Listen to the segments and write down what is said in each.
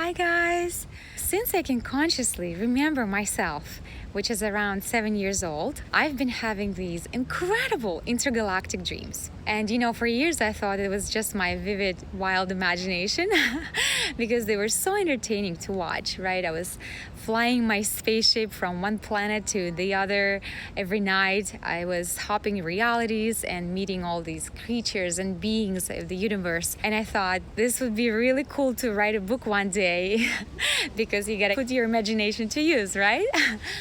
Hi guys! Since I can consciously remember myself, which is around 7 years old, I've been having these incredible intergalactic dreams. And for years I thought it was just my vivid, wild imagination because they were so entertaining to watch, right? I was flying my spaceship from one planet to the other every night. I was hopping realities and meeting all these creatures and beings of the universe. And I thought this would be really cool to write a book one day because you gotta put your imagination to use, right?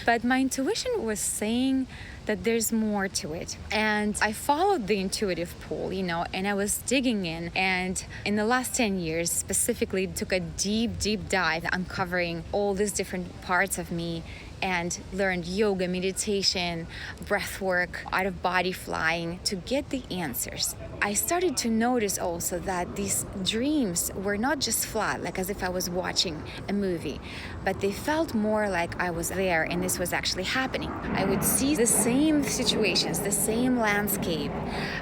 But my intuition was saying that there's more to it. And I followed the intuitive pull, and I was digging in. And in the last 10 years, specifically, took a deep, deep dive, uncovering all these different parts of me and learned yoga, meditation, breath work, out-of-body flying to get the answers. I started to notice also that these dreams were not just flat, like as if I was watching a movie, but they felt more like I was there and this was actually happening. I would see the same situations, the same landscape.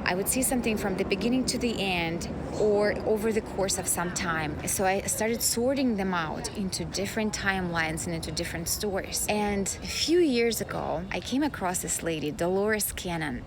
I would see something from the beginning to the end or over the course of some time. So I started sorting them out into different timelines and into different stories. And a few years ago, I came across this lady, Dolores Cannon.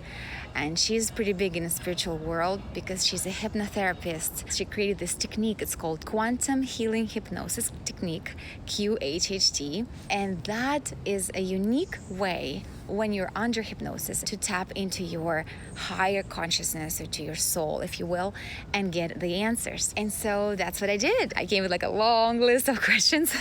And she's pretty big in the spiritual world because she's a hypnotherapist. She created this technique. It's called Quantum Healing Hypnosis Technique, QHHT. And that is a unique way when you're under hypnosis to tap into your higher consciousness or to your soul, if you will, and get the answers. And so that's what I did. I came with like a long list of questions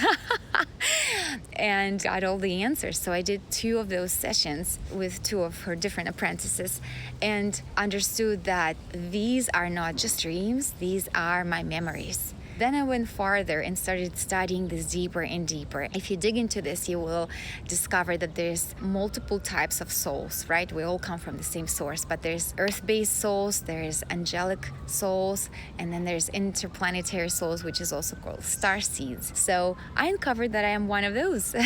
and got all the answers. So I did 2 of those sessions with 2 of her different apprentices and understood that these are not just dreams, these are my memories. Then I went farther and started studying this deeper and deeper. If you dig into this, you will discover that there's multiple types of souls, right? We all come from the same source, but there's earth-based souls, there's angelic souls, and then there's interplanetary souls, which is also called starseeds. So I uncovered that I am one of those,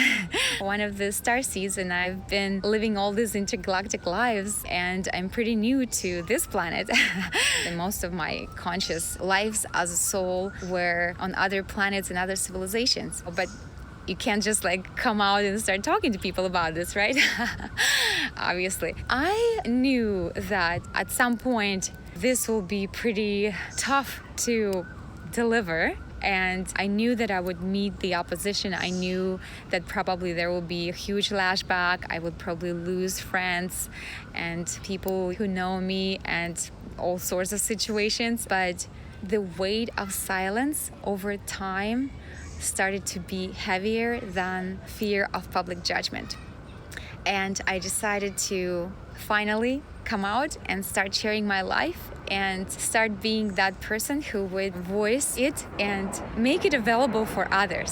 one of the starseeds, and I've been living all these intergalactic lives, and I'm pretty new to this planet. And most of my conscious lives as a soul were on other planets and other civilizations. But you can't just come out and start talking to people about this, right? Obviously. I knew that at some point this will be pretty tough to deliver. And I knew that I would meet the opposition. I knew that probably there will be a huge lashback. I would probably lose friends and people who know me and all sorts of situations. But the weight of silence over time started to be heavier than fear of public judgment. And I decided to finally come out and start sharing my life and start being that person who would voice it and make it available for others.